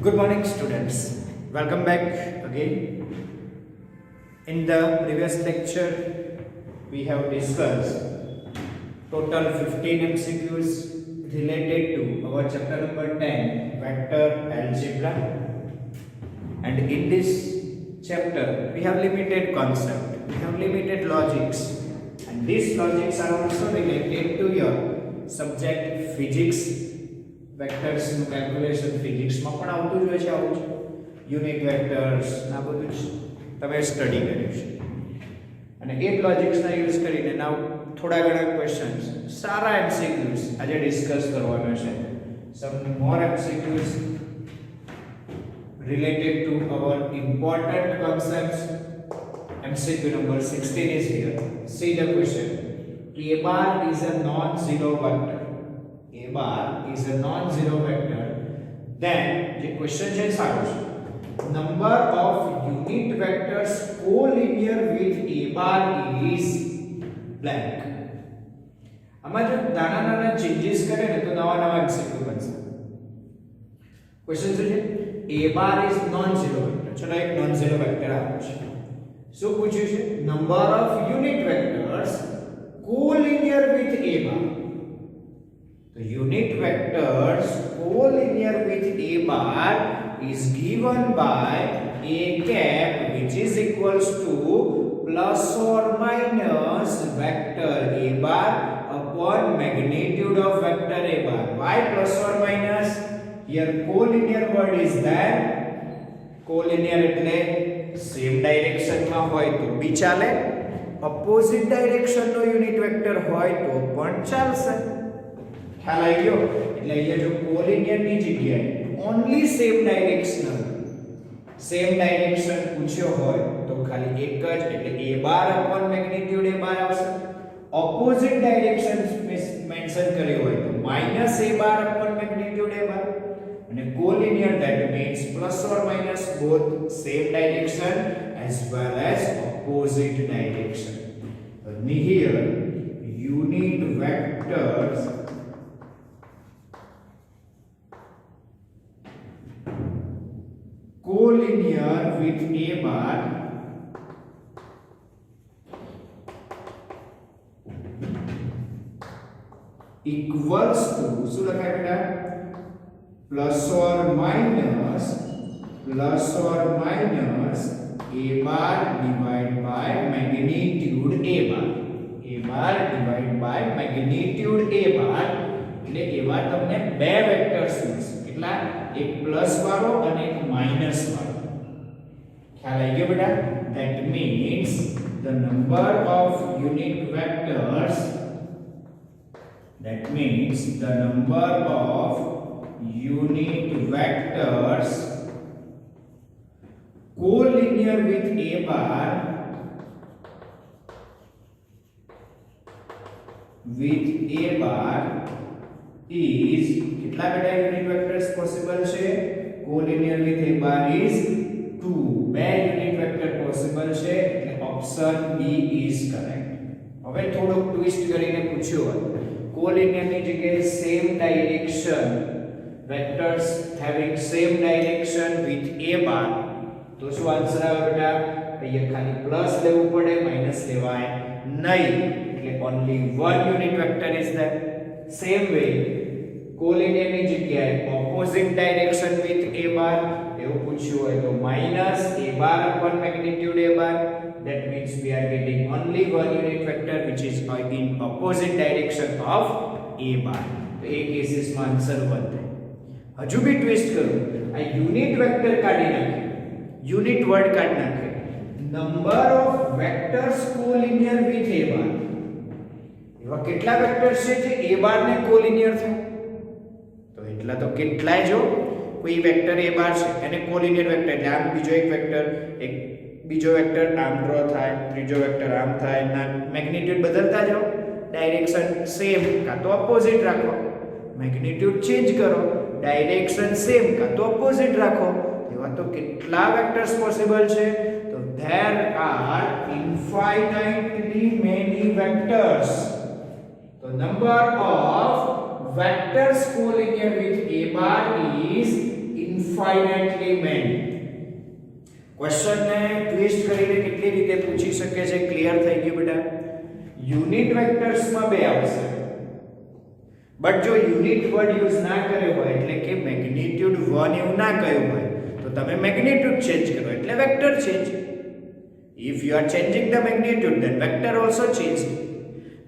Good morning, students. Welcome back again. In the previous lecture, we have discussed total 15 MCQs related to our chapter number 10, Vector Algebra. And in this chapter, we have limited concept, we have limited logics. And these logics are also related to your subject physics. Vectors નું calculation physics માં પણ આવતું જ હોય છે આવું unit vectors આ બધું જ તમે સ્ટડી કર્યું છે અને એ લોજિક્સ ના યુઝ કરીને નાઉ થોડા ઘણા ક્વેશ્ચન્સ સારા એમસીક્યુઝ આજે ડિસ્કસ કરવાના છે સમ મોર MCQs related to our important concepts. MCQ number 16 is here. See the question. A bar is a non-zero vector. A bar is a non-zero vector. Then the question is number of unit vectors collinear with A bar is blank. આમાં જો નાના નાના changes કરે ને તો નવા નવા MCQ બનશે. ક્વેશ્ચન શું છે? A bar is non-zero vector. ચલો એક non-zero vector આપ્યું છે. શું પૂછ્યું છે? number of unit vectors collinear with A bar. The unit vectors collinear with A bar is given by A cap, which is equals to plus or minus vector A bar upon magnitude of vector A bar. Why plus or minus? Here collinear word is there. Collinear એટલે same direction માં હોય તો બી ચાલે, opposite direction નો unit vector હોય તો પણ ચાલશે. ખ્યાલ આવી ગયો? એટલે અહીંયા જો કોલિનિયર ની જગ્યાએ ઓન્લી સેમ ડાયરેક્શન પૂછ્યો હોય તો ખાલી એક જ એટલે a bar upon magnitude a બાર આવશે. ઓપોઝિટ ડાયરેક્શન મેન્શન કર્યો હોય તો minus a bar upon magnitude a બાર. અને collinear that means plus or minus both same direction as well as opposite direction. Here unit vectors collinear with A bar equals to શું લખાય બેટા? plus or minus A bar divided by magnitude A bar. A bar divided by magnitude A bar એટલે A bar તમને બે vectors મળશે. કેટલા? એક plus વાળો અને એક માઈનસ વાળો. ખ્યાલ આવી ગયો બેટા? that means the number of unit vectors collinear with A bar is કેટલા બેટા યુનિટ વેક્ટર્સ પોસિબલ છે? collinear with A bar is 2. બે યુનિટ વેક્ટર પોસિબલ છે એટલે ઓપ્શન બી ઇઝ કરેક્ટ. હવે થોડુંક ટ્વિસ્ટ કરીને પૂછ્યું હોય collinear ની જગ્યાએ same direction vectors having same direction with A bar તો શું આન્સર આવે બેટા? અહીંયા ખાલી પ્લસ લેવું પડે, માઈનસ લેવાય નહીં. એટલે only one unit vector is there. Same way collinear ની જગ્યાએ opposite direction with A bar એવું પૂછ્યું હોય તો minus A bar upon magnitude A bar. That means we are getting only one unit vector which is in opposite direction of A bar. તો એ કેસીસમાં answer 1 થાય. હજુ બી twist કરું, આ unit vector કાઢી નાખે, યુનિટ વર્ડ કાઢી નાખે. Number of vectors collinear with A bar. એવા કેટલા વેક્ટર્સ છે જે A bar ને કોલિનિયર થાય? તો એટલા તો કેટલાય જો કોઈ વેક્ટર A bar છે એને કોલિનિયર વેક્ટર એટલે આમ બીજો એક વેક્ટર આમ ડ્રો થાય, ત્રીજો વેક્ટર આમ થાય, ના મેગ્નીટ્યુડ બદલતા જાઓ, ડાયરેક્શન સેમ કાં તો ઓપોઝિટ રાખો, મેગ્નીટ્યુડ ચેન્જ કરો, ડાયરેક્શન સેમ કાં તો ઓપોઝિટ રાખો. એવા તો કેટલા વેક્ટર્સ પોસિબલ છે? તો there are infinitely many vectors. The number of vectors collinear with A bar is infinite. Infinitely many. ક્વેશ્ચનને ટ્વિસ્ટ કરીને કેટલી રીતે પૂછી શકે છે ક્લિયર થઈ ગયું બેટા. યુનિટ વેક્ટર્સમાં બે આવશે, બટ જો યુનિટ વર્ડ યુઝ ના કર્યો હોય એટલે કે મેગ્નીટ્યુડ 1 એવું ના કહ્યું હોય તો તમે મેગ્નીટ્યુડ ચેન્જ કરો એટલે vector change. If you are changing the magnitude then vector also change.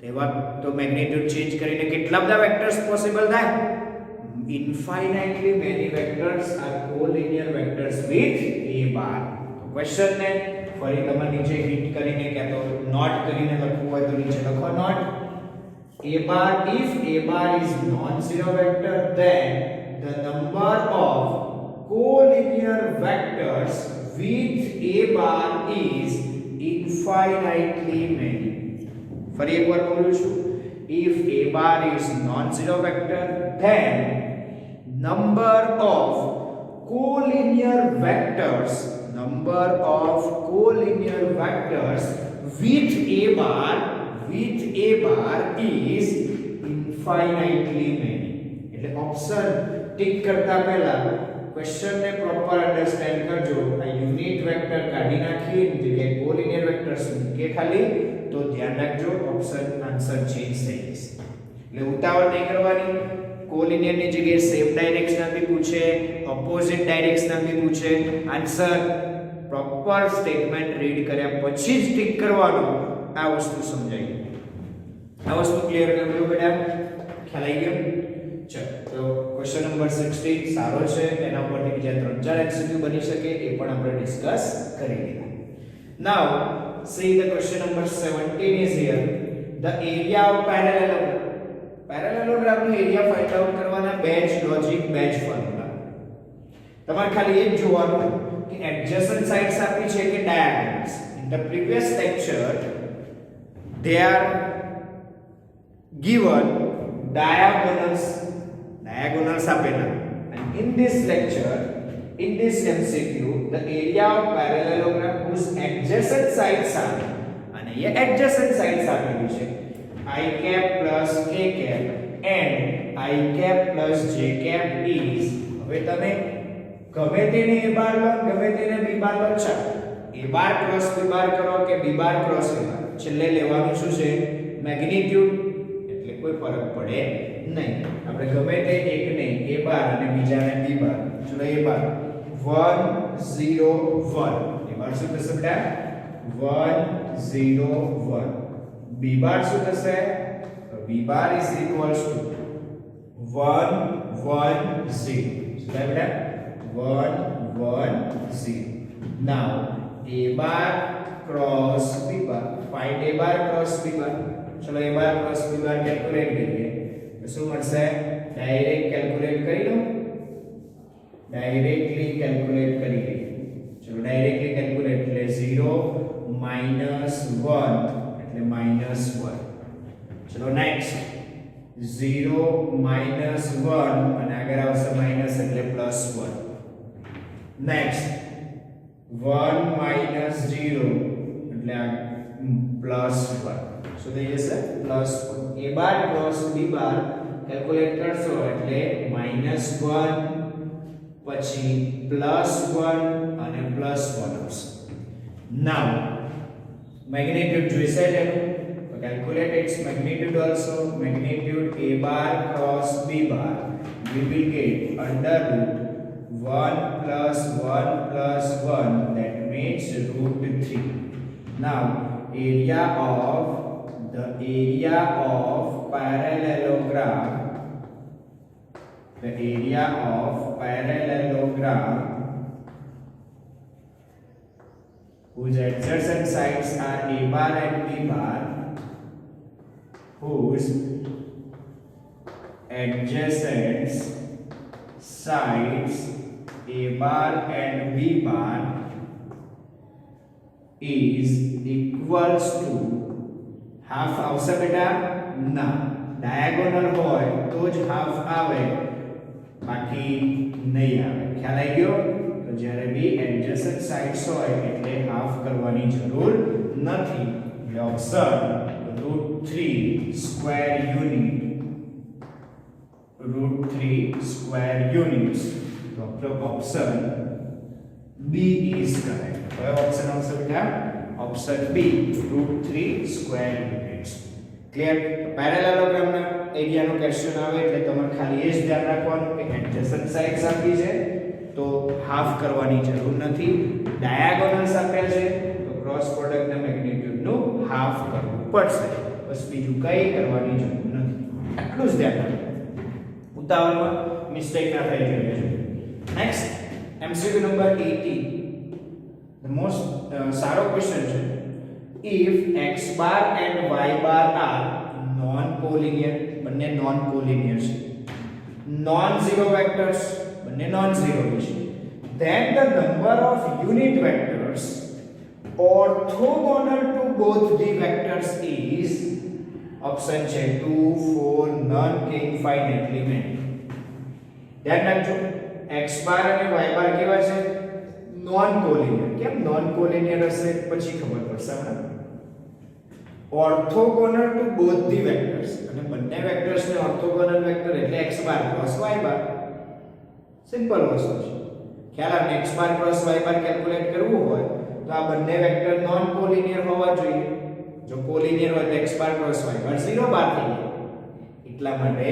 તેવા તો મેગ્નીટ્યુડ ચેન્જ કરીને કેટલા બધા વેક્ટર્સ પોસિબલ થાય? Infinitely many vectors are collinear vectors with a bar. Question ને ફરી તમે નીચે હિટ કરીને કે તો નોટ કરીને લખવું હોય તો નીચે લખો not. a bar, if a bar is non-zero vector, then the number of collinear vectors with a bar is infinitely many. ફરી એકવાર બોલું છું. if a bar is non-zero vector, then number of collinear vectors with a bar is infinitely many. એટલે option tick કરતા પહેલા question ને proper understand કરજો. આ યુનિટ વેક્ટર કાઢી નાખી જગ્યાએ કોલિનિયર વેક્ટર્સ મૂકે ખાલી તો ધ્યાન રાખજો ઓપ્શન આન્સર ચેન્જ થઈ જશે. એટલે ઉતાવળ નહીં કરવાની. કોલિનિયર ની જગ્યાએ સેમ ડાયરેક્શન બી પૂછે, ઓપોઝિટ ડાયરેક્શન બી પૂછે. આન્સર પ્રોપર સ્ટેટમેન્ટ રીડ કર્યા પછી જ ટિક કરવાનું. આ વસ્તુ સમજાઈ. આ વસ્તુ ક્લિયર કરજો બેટા. ખ્યાલ આવી ગયો? ચલો તો ક્વેશ્ચન નંબર 16 સારો છે. એના ઉપરથી બીજા 3-4 એમસીક્યુ બની શકે એ પણ આપણે ડિસ્કસ કરી લીધા. નાઉ see the question number 17 is here. The area of parallelogram. Parallelogram નો એરિયા ફાઇન્ડ આઉટ કરવાના બેચ લોજિક બેચ ફોર્મ્યુલા. તમારે ખાલી એ જ જોવાનું કે એડજસન્ટ સાઇડ્સ આપી છે કે ડાયાગોનલ્સ. In the previous lecture they are given diagonals apela, and in this lecture, in this MCQ, the area of parallelogram whose adjacent sides are, અને એ adjacent sides આપેલી છે I cap plus k cap and I cap plus j cap is. હવે તમે ગમે તેને a બાર લો ગમે તેને b બાર લો ચાલો. a બાર ક્રોસ b બાર કરો કે b બાર ક્રોસ a બાર, છેલ્લે લેવાનું શું છે? મેગ્નીટ્યુડ. એટલે કોઈ ફરક પડે નહીં. આપણે ગમે તે એકને a બાર અને બીજાને b બાર. ચલો a બાર 1 0 1. a બાર શું થશે બેટા? 1 0 1. b બાર શું થશે? b bar is equals to 1 1 0. શું થાય બેટા? 1 1 0. now a bar cross b bar. find a bar cross b bar. ચલો a bar cross b bar calculate કરીએ તો શું મળશે? ડાયરેક્ટ કેલ્ક્યુલેટ કરી લો. ડાયરેક્ટલી કેલ્ક્યુલેટ કરી લઈએ. ચલો ડાયરેક્ટલી કેલ્ક્યુલેટ એટલે 0 -1 એટલે -1. ચલો નેક્સ્ટ 0 -1 અને આગળ આવશે માઈનસ એટલે +1. નેક્સ્ટ 1 -0 એટલે આ +1. શું થઈ જશે? +1. a bar cross b bar calculate કરશો એટલે -1 પછી +1 અને +1 આવશે. નાઉ મેગ્નીટ્યુડ જોઈશે છે તો calculate its magnitude also. Magnitude a bar cross b bar we will get under root 1 plus 1 plus 1, that makes √3. now area of parallelogram, the area of parallelogram whose adjacent sides are a bar and b bar, whose adjacent sides a bar and b bar is equals to half. આવશે બેટા? ના, diagonal હોય તો જ half આવે, બાકી નહીં આવે. ખ્યાલ આવી ગયો? તો જ્યારે બી એડજસન્ટ સાઇડ્સ હોય એટલે હાફ કરવાની જરૂર નથી. એટલે option √3 square unit, √3 square units. તો मतलब ऑप्शन बी इज करेक्ट। कयो ऑप्शन આવશે બેટા? Option B √3 square units. Clear? તો પેરેલેલોગ્રામ ના એરિયાનો ક્વેશ્ચન આવે એટલે તમારે ખાલી એ જ ધ્યાન રાખવાનું કે એડજસન્ટ સાઇડ્સ આપી છે તો હાફ કરવાની જરૂર નથી, ડાયાગોનલ્સ આપેલ છે તો ક્રોસ પ્રોડક્ટ ના મેગ્નીટ્યુડ નું હાફ કરવું પડશે, બસ બીજું કંઈ કરવાની જરૂર નથી, આટલું જ ધ્યાન રાખવાનું, ઉતાવળમાં મિસ્ટેક ના થઈ જોઈએ। Next MCQ number 80 the most સારો ક્વેશ્ચન છે। if x bar and y bar are non collinear, બંને non collinear છે, non zero vectors, બંને non zero છે, then the number of unit vectors orthogonal to both the vectors is option છે 2 4 none કે infinitely many। ધ્યાન રાખજો x bar અને y bar કેવા છે? Non collinear. કેમ નોન કોલિનિયર હશે પછી ખબર પડશે આપણે। Orthogonal to both the vectors, અને બંને વેક્ટર્સ ને ઓર્થોગોનલ વેક્ટર એટલે x બાર ક્રોસ y બાર, સિમ્પલ વસ્તુ છે, ખ્યાલ આવે? x બાર ક્રોસ y બાર કેલ્ક્યુલેટ કરવું હોય તો આ બંને વેક્ટર નોન કોલિનિયર હોવા જોઈએ, જો કોલિનિયર હોય તો x બાર ક્રોસ y બાર 0 બાર થઈ જાય, એટલા માટે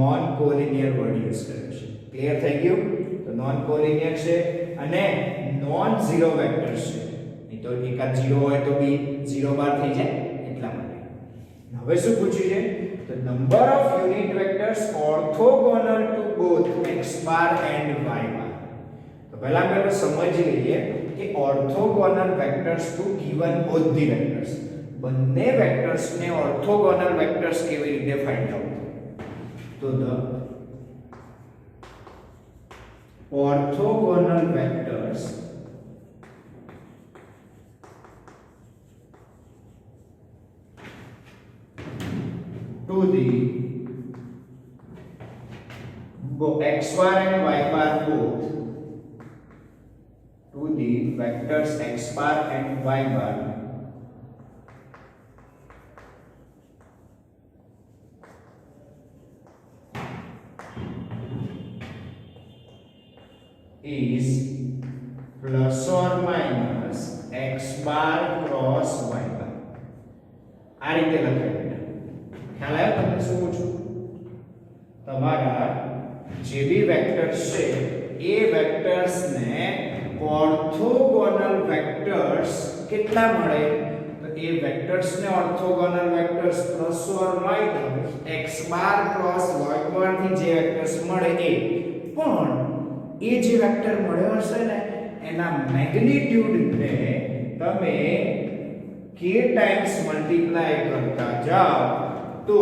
નોન કોલિનિયર વર્ડ યુઝ કર્યો છે। ક્લિયર થઈ ગયું? તો નોન કોલિનિયર છે અને નોન ઝીરો વેક્ટર્સ છે, નહીં તો એકાદ 0 હોય તો બી 0 બાર થઈ જાય, એટલા માટે। હવે શું પૂછ્યું છે? તો number of unit vectors orthogonal to both x bar and y bar. તો પહેલા સમજી લઈએ કે orthogonal vectors to given both the vectors, બંને વેક્ટર્સ ને ઓર્થોગોનલ વેક્ટર્સ કેવી રીતે ફાઇન્ડ આઉટ? તો the orthogonal vectors to the x bar and y bar both, to the vectors x bar and y bar is plus or minus x bar cross y bar। આ રીતે લખાય બેટા, ખ્યાલ આવ્યો તમને શું પૂછું? તમારા જે બી વેક્ટર્સ છે એ વેક્ટર્સ ને ઓર્થોગોનલ વેક્ટર્સ કેટલા મળે? તો એ વેક્ટર્સ ને orthogonal vectors plus or minus x bar cross y બાર થી જે વેક્ટર્સ મળે એ, પણ એ જે વેક્ટર મળ્યો હશે ને એના મેગ્નીટ્યુડ ને તમે k ટાઈમ્સ મલ્ટીપ્લાય કરતા જાઓ તો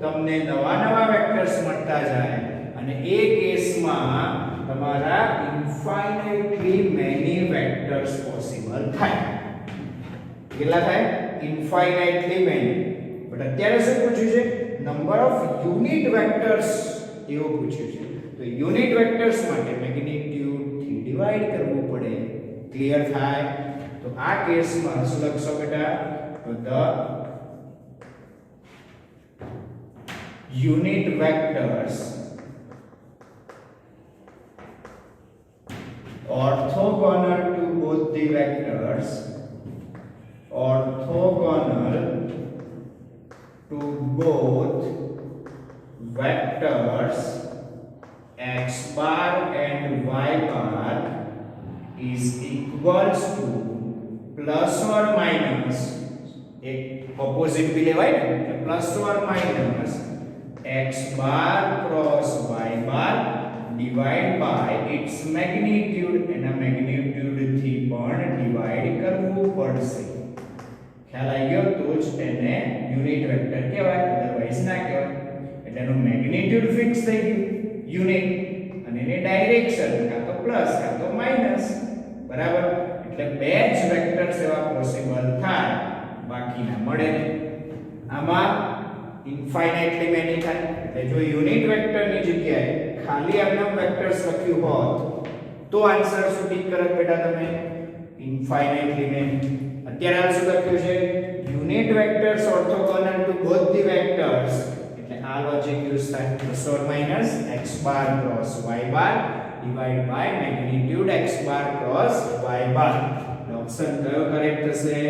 તમને નવા નવા વેક્ટર્સ મળતા જાય, અને એ કેસમાં તમારા ઇન્ફાઇનાઇટલી મેની વેક્ટર્સ પોસિબલ થાય। કેટલા થાય? Infinitely many. બટ અત્યારે શું પૂછ્યું છે? નંબર ઓફ યુનિટ વેક્ટર્સ એવું પૂછ્યું છે, તો યુનિટ વેક્ટર્સ માટે મેગ્નીટ્યુડ થી ડિવાઇડ કરવું પડે। ક્લિયર થાય? તો આ કેસમાં શું લખશો બેટા? તો the unit vectors orthogonal to both the vectors, orthogonal to both vectors x bar and y bar is equals to plus or minus, एक opposite भी लेवाय ने, plus or minus x bar cross y bar divide by its magnitude, Anna magnitude थी पण divide करવું પડશે। ખ્યાલ આવી ગયો? તો જ એને યુનિટ વેક્ટર કહેવાય, અધરવાઇઝ ના કહેવાય। એટલે એનું મેગ્નીટ્યુડ ફિક્સ થઈ ગયું યુનિટ, અને એની ડાયરેક્શન કાં તો પ્લસ કાં તો માઈનસ, બરાબર? એટલે બે જ વેક્ટર્સ એવા પોસિબલ થાય, બાકીના મળે નહીં। આમાં ઇન્ફાઇનાઇટલી મેની થાય, એટલે જો યુનિટ વેક્ટરની જગ્યાએ ખાલી આમના વેક્ટર્સ લખ્યું હોત તો આન્સર શું ટીક કરત બેટા તમે? Infinitely many. અત્યારે આ શું લખ્યું છે? Unit vectors orthogonal to both the vectors, એટલે આ આ લોજિક યુઝ થાય plus or minus x bar cross y bar divide by magnitude x bar cross y bar. Option કયો કરેક્ટ થશે?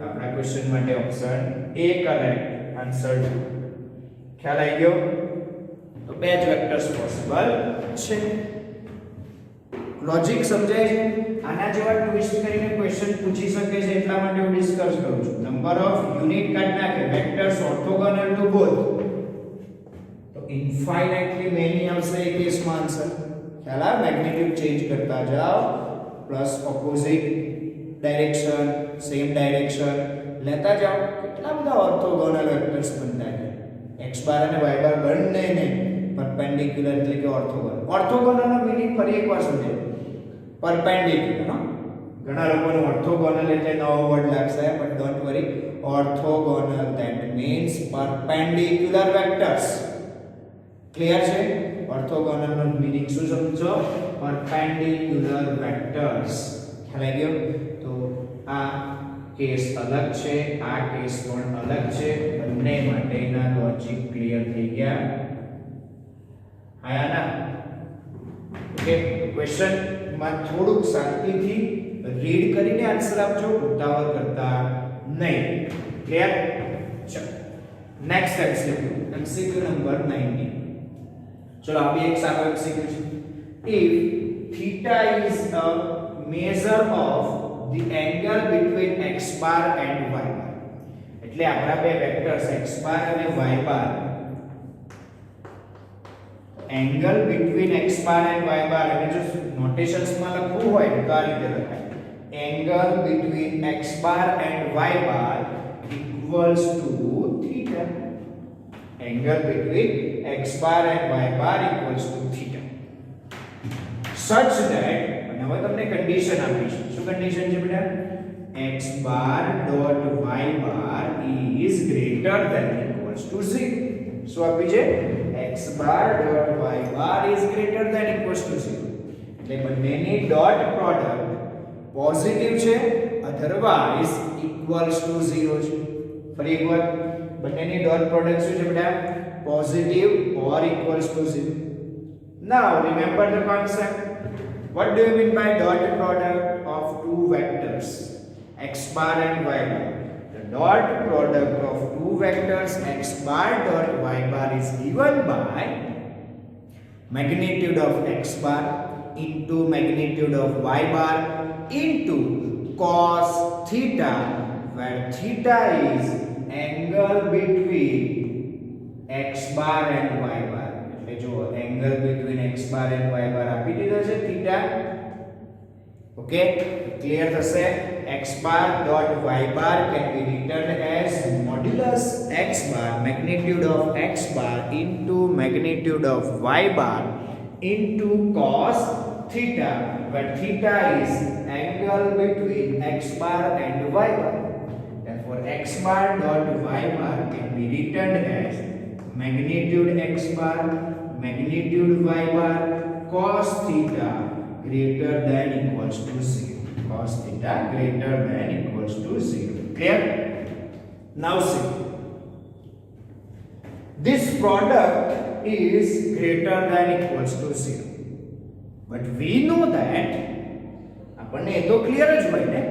આપણા ક્વેશ્ચન માટે ઓપ્શન A કરેક્ટ. આન્સર ખ્યાલ આવી ગયો? તો બે જ વેક્ટર્સ પોસિબલ છે. લોજિક સમજાય છે? આના જેવા ટ્વિસ્ટ કરીને ક્વેશ્ચન પૂછી શકે છે એટલા માટે હું ડિસ્કસ કરું છું. નંબર ઓફ યુનિટ કાઢ નાખે વેક્ટર્સ ઓર્થોગોનલ ટુ બોથ તો ઇન્ફાઇનાઇટલી મેની આવશે એ કેસમાં આન્સર. ખ્યાલ આવે? મેગ્નીટ્યુડ ચેન્જ કરતા જાઓ plus opposite direction same direction લેતા જાઓ કેટલા બધા ઓર્થોગોનલ વેક્ટર્સ બનતા જાય. x બાર અને y બાર બંનેને પરપેન્ડિક્યુલર એટલે કે ઓર્થોગોનલ. ઓર્થોગોનલનો મીનિંગ ફરી એકવાર સમજો. પરપેન્ડિક્યુલર નો ઘણા લોકોને ઓર્થોગોનલ એટલે નવો વર્ડ લાગશે but don't worry. Orthogonal that means perpendicular vectors. Clear છે? ઓર્થોગોનલ નો મીનિંગ શું સમજો? Perpendicular vectors. ખ્યાલ આવી ગયો? તો આ કેસ અલગ છે, આ કેસ પણ અલગ છે. બંને માટેના લોજિક ક્લિયર થઈ ગયા. આયા ના? ઓકે, ક્વેશ્ચન માં થોડુંક શાંતિથી રીડ કરીને આન્સર આપજો, ઉતાવળ કરતા નહીં. ક્લિયર? ચલો નેક્સ્ટ એમસીક્યુ નંબર 19. ચલો આ બી એક સારો એમસીક્યુ છે. If theta is a measure of the angle between x bar and y bar. એટલે આપણા બે વેક્ટર્સ x bar અને y bar angle between x bar and y bar અને જો નોટેશન્સ માં લખવું હોય તો આ રીતે લખાય. Angle between x bar and y bar equals to theta. Angle between x bar and y bar equals to theta. Such that અને હવે તમને કન્ડિશન આપી છે. શું કન્ડિશન છે બેટા? x bar dot y bar is greater than equals to 0. શું આપી છે? x bar dot y bar is greater than equals to 0. એટલે બંનેની ડોટ પ્રોડક્ટ પોઝિટિવ છે અધરવાઇઝ ઇક્વલ્સ ટુ 0 છે. ફરી એકવાર બંનેની ડોટ પ્રોડક્ટ શું છે બેટા? Positive or equals to 0. Now remember the concept. What do you mean by dot product of two vectors x bar and y bar? The dot product of two vectors x bar dot y bar is given by magnitude of x bar into magnitude of y bar into cos theta, where theta is angle between x bar and y bar. એટલે જો angle between x bar and y bar આપી દીધો છે theta. Okay, clear થશે? x bar dot y bar can be written as modulus x bar magnitude of x bar into magnitude of y bar into cos theta, where theta is angle between x bar and y bar. Therefore x bar dot y bar can be written as magnitude x bar magnitude y bar cos theta greater than equals to 0. Cos theta greater than equals to 0. Clear? Now see, this product is greater than equals to 0. But we know that આપણને એ તો clear જ હોય ને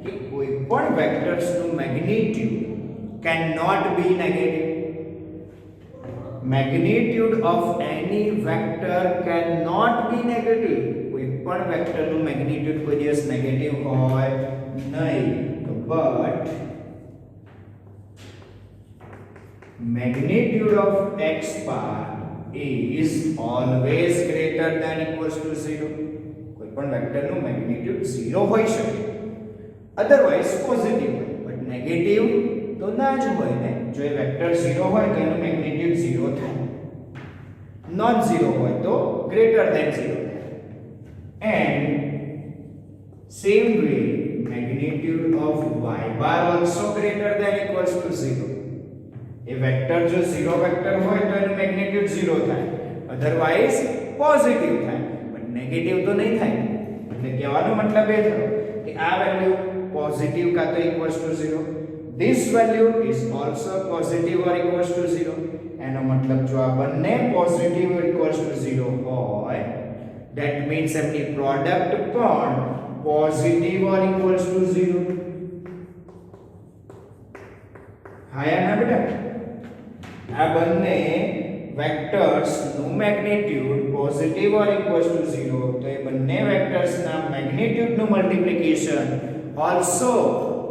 કે કોઈ પણ વેક્ટર્સનું magnitude cannot be negative. Magnitude of any vector cannot be negative. કોઈ પણ વેક્ટરનું મેગ્નીટ્યુડ કોઈ દિવસ નેગેટિવ હોય નહીં. But magnitude of x bar is always greater than equals to 0. કોઈ પણ વેક્ટરનું મેગ્નીટ્યુડ 0 હોઈ શકે, અધરવાઇઝ પોઝિટિવ હોય, બટ નેગેટિવ તો ના જ હોય ને. જો એ વેક્ટર 0 હોય તો એનું મેગ્નીટ્યુડ 0 થાય, નોન 0 હોય તો ગ્રેટર ધેન 0 થાય. And same way magnitude of y bar also greater than equals to 0. A vector જો 0 વેક્ટર હોય તો એનું મેગ્નીટ્યુડ 0 થાય, અધરવાઇઝ પોઝિટિવ થાય, બટ નેગેટિવ તો નહીં થાય. એટલે કહેવાનો મતલબ એ થયો કે આ વેલ્યુ પોઝિટિવ કાં તો equals to 0, this value is also positive or equals to 0. એનો મતલબ જો આ બંને પોઝિટિવ ઇક્વલ્સ ટુ 0 હોય ધેટ મીન્સ એમની પ્રોડક્ટ પણ પોઝિટિવ ઓર ઇક્વલ્સ ટુ 0. હા યા ના બેટા, આ બંને વેક્ટર્સ નું magnitude positive or equals to 0, તો એ બંને વેક્ટર્સ ના મેગ્નીટ્યુડ નું multiplication also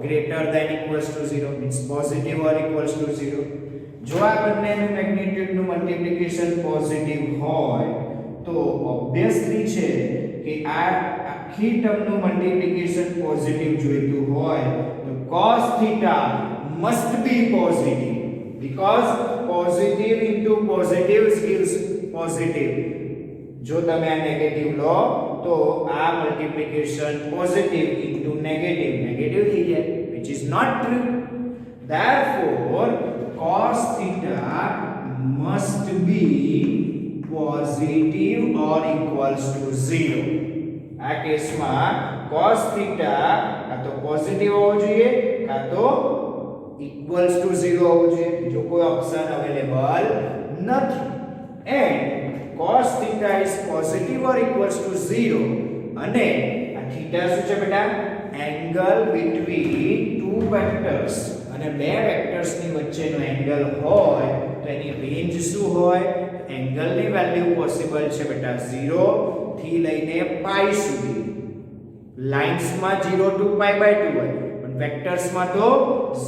greater than equals to 0 means positive or equals to 0. જો આ બંનેનું મેગ્નીટ્યુડ નું મલ્ટીપ્લિકેશન પોઝિટિવ હોય તો ઓબ્વિયસલી છે કે આ આખી ટર્મ નું મલ્ટીપ્લિકેશન પોઝિટિવ જોઈતું હોય તો cos θ must be positive because positive into positive gives positive. જો તમે આ નેગેટિવ લો તો આ મલ્ટીપ્લિકેશન પોઝિટિવ ઇન્ટુ નેગેટિવ થઈ જાય which is not true. Therefore cos theta must be positive or equals to 0. આ કેસમાં cos theta કાં તો પોઝિટિવ હોવો જોઈએ કાં તો equals to 0 હોવો જોઈએ, બીજો કોઈ ઓપ્શન અવેલેબલ નથી. and cos theta is positive or equals to 0 અને આ theta શું છે બેટા? એંગલ between two vectors, અને બે વેક્ટર્સ ની વચ્ચેનો એંગલ હોય તો એની રેન્જ શું હોય? એંગલ ની વેલ્યુ પોસિબલ છે બેટા 0 થી લઈને પાઈ સુધી. લાઇન્સ માં 0 to pi by 2 હોય પણ વેક્ટર્સ માં તો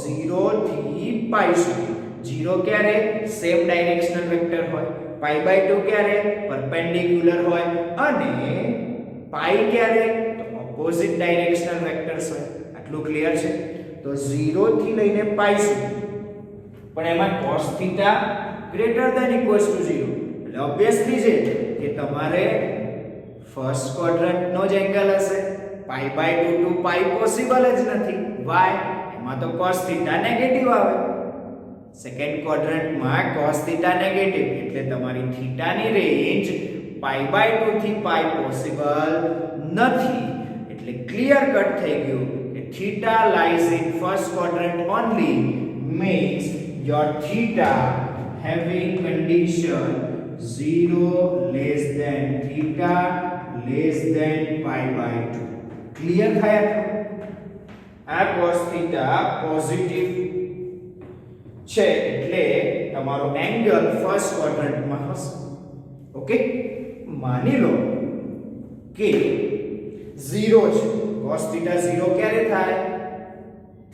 0 થી પાઈ સુધી. 0 ક્યારે? સેમ ડાયરેક્શનલ વેક્ટર હોય, pi by 2 ક્યારે? પરપેન્ડિક્યુલર હોય, અને pi ક્યારે? તો ઓપોઝિટ ડાયરેક્શનલ વેક્ટર્સ હોય. આટલું ક્લિયર છે? તો 0 થી લઈને પાઈ સુધી, પણ એમાં cos θ greater than equals to 0 એટલે ઓબ્વિયસલી છે કે તમારે ફર્સ્ટ ક્વાડ્રન્ટ નો જ એંગલ હશે. pi by 2 to pi possible જ નથી. why? એમાં તો cos θ નેગેટિવ આવે. સેકન્ડ ક્વાડ્રન્ટમાં cos θ નેગેટિવ એટલે તમારી θ ની રેન્જ pi by 2 થી pi પોસિબલ નથી. એટલે ક્લિયર કટ થઈ ગયું કે theta lies in first quadrant only means your theta having condition 0 less than theta less than pi by 2. Clear થયા? આ cos θ પોઝિટિવ છે એટલે તમારો એંગલ ફર્સ્ટ ક્વાડ્રન્ટમાં હશે. ઓકે, માની લો કે 0 છે. cos θ 0 ક્યારે થાય?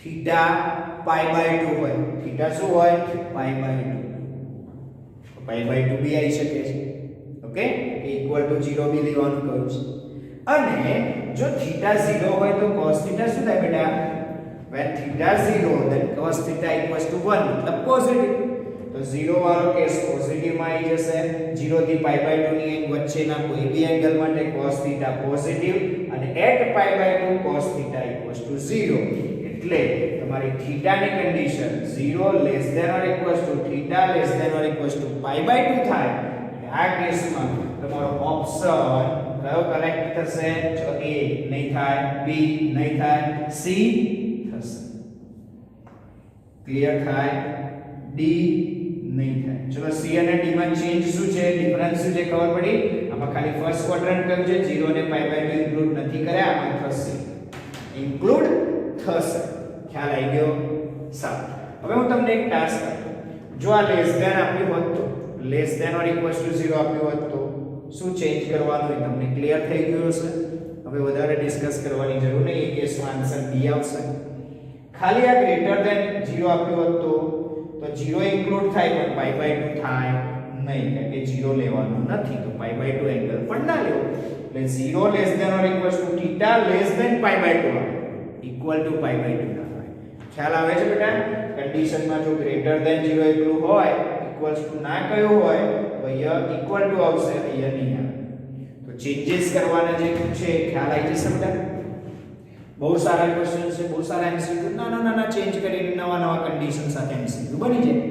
θ pi by 2 હોય. θ શું હોય? pi by 2. pi by 2 બી આવી શકે છે. ઓકે, ઇક્વલ ટુ 0 બી લેવાનું કહ્યું છે. અને જો θ 0 હોય તો cos θ શું થાય બેટા? when θ 0 then cos θ equals to 1 મતલબ પોઝિટિવ. તો 0 વાળો કેસ પોઝિટિવ માં આવી જશે. 0 થી pi by 2 ની વચ્ચેના કોઈ બી એંગલ માટે cos θ પોઝિટિવ, અને at pi by 2 cos θ equals to 0. એટલે તમારી θ ની condition 0 less than or equals to θ less than or equals to pi by 2 થાય. આ કેસમાં તમારો ઓપ્શન કયો કરેક્ટ થશે? જો A નહીં થાય, B નહીં થાય, C થશે. ક્લિયર થાય? D નહીં થાય. ચલો C અને D માં ચેન્જ શું છે? ડિફરન્સ શું છે? ખબર પડી? આમાં ખાલી ફર્સ્ટ ક્વાડ્રન્ટ કહ્યું છે, 0 ને pi by 2 ઇન્ક્લુડ નથી કર્યા, આમાં થશે. ઇન્ક્લુડ થશે. ખ્યાલ આવી ગયો? સારું. હવે હું તમને એક ટાસ્ક આપું. જો આ લેસ ધેન આપ્યું હોત તો, less than or equals to 0 આપ્યું હોત તો શું ચેન્જ કરવાનું એ તમને ક્લિયર થઈ ગયું હશે. હવે વધારે ડિસ્કસ કરવાની જરૂર નહીં. એ કેસમાં આન્સર બી આવશે. ખાલી આ ગ્રેટર ધેન 0 આપ્યું હોત તો 0 ઇન્ક્લુડ થાય પણ pi by 2 થાય નહીં, કારણ કે 0 લેવાનું નથી તો pi by 2 એંગલ પણ ના લેવો. એટલે 0 less than or equals to θ less than pi by 2 આવે, ઇક્વલ ટુ pi by 2 ના થાય. ખ્યાલ આવે છે બેટા? કન્ડિશનમાં જો ગ્રેટર ધેન 0 એટલું હોય, ઇક્વલ્સ ટુ ના કયો હોય તો અહીંયા ઇક્વલ ટુ આવશે, અહીંયા નહીં આવે. તો ચેન્જીસ કરવાના જે છે ખ્યાલ આવી જશે બેટા? બહુ સારા ક્વેશ્ચન છે, બહુ સારા એમસીક્યુ નાના ચેન્જ કરીને નવા કન્ડિશન સાથે એમસીક્યુ બની જાય.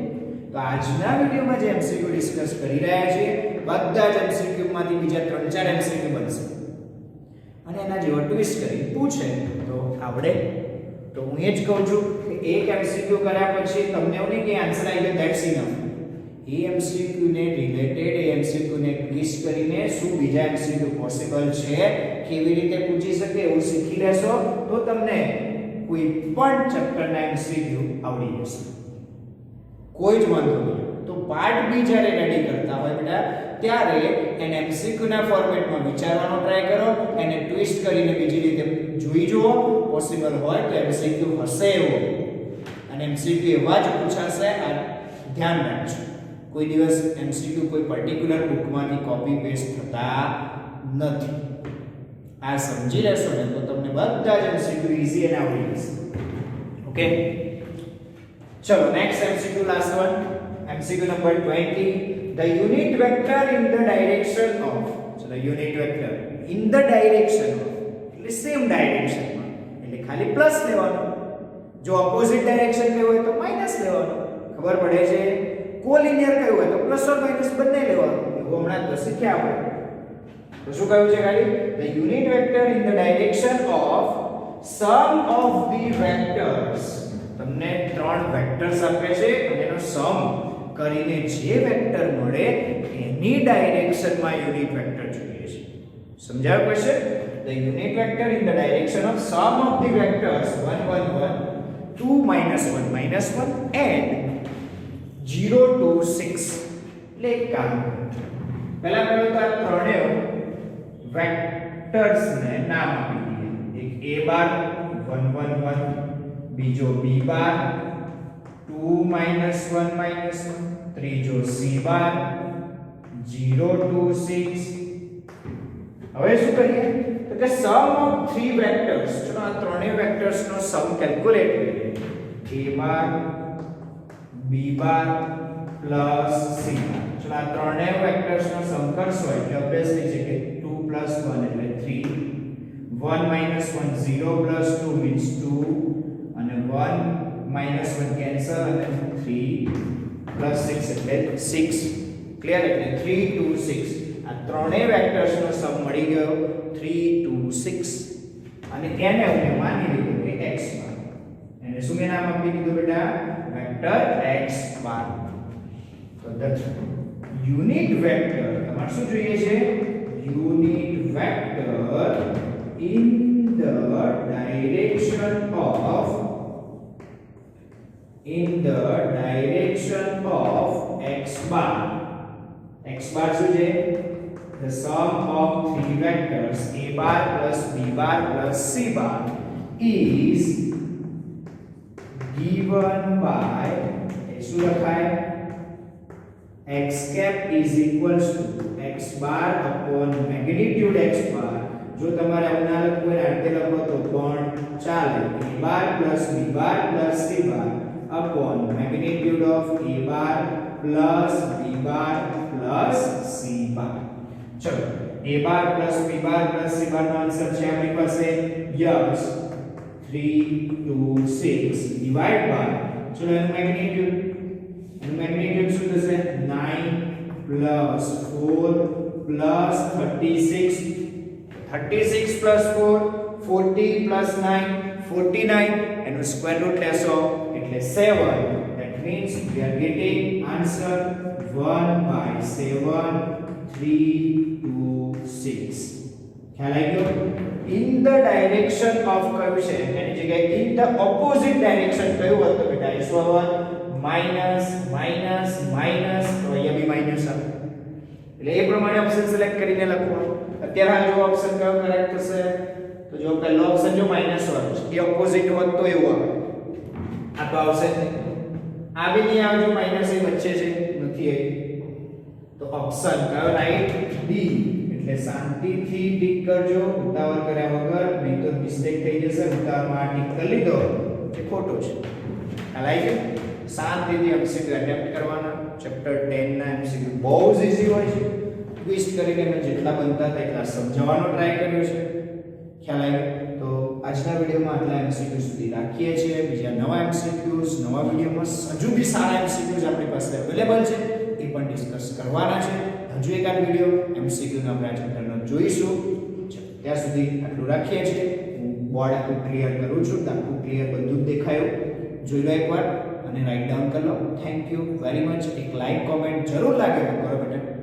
તો આજના વિડિયોમાં જે એમસીક્યુ ડિસ્કસ કરી રહ્યા છીએ બધા જ એમસીક્યુ માંથી બીજા 3-4 એમસીક્યુ બનશે, અને એના જેવો ટ્વિસ્ટ કરી પૂછે તો આવડે. તો હું એ જ કહું છું કે એક એમસીક્યુ કર્યા પછી તમને એવું નહીં કે આન્સર આવી ગયો ધેટ્સ ઇનફ. એ એમસીક્યુ ને રિલેટેડ એ એમસીક્યુ ને ટ્વિસ્ટ કરીને શું બીજા એમસીક્યુ પોસિબલ છે કેવી રીતે પૂછી શકે એવું શીખી લેશો તો તમને કોઈ પણ ચેપ્ટરના એમસીક્યુ આવડી જશે, કોઈ જ વાંધો નહીં. તો પાર્ટ બી જ્યારે રેડી કરતા હોય બેટા ત્યારે એને એમસીક્યુ ના ફોર્મેટમાં વિચારવાનો ટ્રાય કરો, એને ટ્વિસ્ટ કરીને બીજી રીતે જોઈ જુઓ, પોસિબલ હોય તો એમસીક્યુ હશે એવો અને એમસીક્યુ એવા જ પૂછાશે. આ ધ્યાન રાખજો, કોઈ દિવસ એમસીક્યુ કોઈ પર્ટિક્યુલર બુકમાંથી કોપી પેસ્ટ થતા નથી. આ સમજી લેશો ને તો તમને બધા જ એમસીક્યુ ઈઝી અને આવડી જશે. ઓકે, ચલો next MCQ, last one, MCQ number 20. The unit vector in the direction of, ચલો unit vector in the direction of એટલે સેમ ડાયરેક્શન માં, એટલે ખાલી પ્લસ લેવાનું, જો ઓપોઝિટ ડાયરેક્શન કયું હોય તો માઈનસ લેવાનું. ખબર પડે છે? કોલિનિયર કયું હોય તો પ્લસ ઓર માઈનસ બંને લેવાનું. એવું હમણાં તો શીખ્યા આપણે. તો શું કહ્યું છે ખાલી? The unit vector in the direction of sum of the vectors. તમને ત્રણ વેક્ટર્સ આપે છે અને એનો સમ કરીને જે વેક્ટર મળે એની ડાયરેક્શનમાં યુનિટ વેક્ટર જોઈએ છે. સમજાયું question? The unit vector in the direction of sum of the vectors 1 1 1 2 -1 -1 and 0 2 6. એટલે એક કામ પહેલા કહ્યું તો આ ત્રણેય વેક્ટર્સ ને નામ આપી દઈએ. એક a બાર 1 1 1, બીજો b બાર 2 -1 -1, ત્રીજો c બાર 0 2 6. હવે શું કરીએ તો કે સમ ઓફ થ્રી વેક્ટર્સ, ચલો આ ત્રણેય વેક્ટર્સ નો સમ કેલ્ક્યુલેટ કરીએ. a bar b bar plus c બાર. ચલો આ ત્રણેય વેક્ટર્સ નો સમ કરશો એટલે ઓબ્વિયસલી છે કે 2 + 1 એટલે 3, 1 -1 0 + 2 means 2 અને 1 -1 કેન્સલ અને 3 + 6 એટલે 6. ક્લિયર? એટલે 3 2 6 આ ત્રણેય વેક્ટર્સ નો સમ મળી ગયો 3 2 6 અને એને આપણે માની લીધું કે x બાર. એને શું નામ આપી દીધું બેટા? વેક્ટર x બાર. તો ધ યુનિટ વેક્ટર તમારે શું જોઈએ છે? Unit vector in the direction of x bar. X bar શું છે? The sum of three vectors a bar plus b bar plus c bar is given by શું લખાય? x cap is equals to x bar upon magnitude x bar. જો તમારે આવું ના લખવું હોય ને આટલે લખો તો પણ ચાલે. a bar plus b bar plus c bar upon magnitude of a bar plus b bar plus c bar. ચલો a bar plus b bar plus c bar no answer છે આપણી પાસે યસ 3 2 6 ડિવાઇડ બાય, ચલો એનું magnitude શું થશે? 9 plus 4 plus 36 plus 4 40 plus 9 49 એનું square root લેશો એટલે 7. that means we are getting answer 1/7 3 2 6. ખ્યાલ આવી ગયો? in the direction of કયું છે એની જગ્યાએ in the opposite direction કયું હોત તો બેટા શું આવત? માઈનસ માઈનસ માઈનસ, તો અહીંયા બી માઈનસ આવે એટલે એ પ્રમાણે ઓપ્શન સિલેક્ટ કરીને લખવાનું. અત્યારે આ જો ઓપ્શન કયો કરેક્ટ થશે તો જો પહેલો ઓપ્શન જો માઈનસ વાળો છે એ ઓપોઝિટ હોત તો એવું આવે. આ તો આવશે જ નહીં, આ બી નહીં આવે જો માઈનસ એ વચ્ચે છે નથી આવી. તો ઓપ્શન કયો રાઈટ? ડી. એટલે શાંતિથી ટીક કરજો, ઉતાવળ કર્યા વગર, નહીં તો મિસ્ટેક થઈ જશે. ઉતાવળમાં આ ટીક કરી લીધો એ ખોટો છે. ખ્યાલ આવી ગયો? શાંતિથી એમસીક્યુ એટેમ્પ્ટ કરવાના. ચેપ્ટર 10 ના એમસીક્યુ બહુ જ ઈઝી હોય છે. ટ્વિસ્ટ કરીને મેં જેટલા બનતા હતા એટલા સમજાવવાનો ટ્રાય કર્યો છે. ખ્યાલ આવ્યો? તો આજના વિડીયોમાં આટલા એમસીક્યુ સુધી રાખીએ છીએ. બીજા નવા એમસીક્યુઝ નવા વિડીયોમાં હજુ બી સારા એમસીક્યુઝ આપણી પાસે અવેલેબલ છે, એ પણ ડિસ્કસ કરવાના છે. હજુ એકાદ વિડીયો એમસીક્યુનો આપણે આ ચેપ્ટરનો જોઈશું. ત્યાં સુધી આટલું રાખીએ છીએ. હું બોર્ડ આખું ક્લિયર કરું છું, આખું ક્લિયર બધું જ દેખાયું. જોઈ લો એકવાર. અને રાઈટ ડાઉન કરી લો. Thank you very much. એક લાઈક કોમેન્ટ જરૂર લાગે તો કરો બેટા.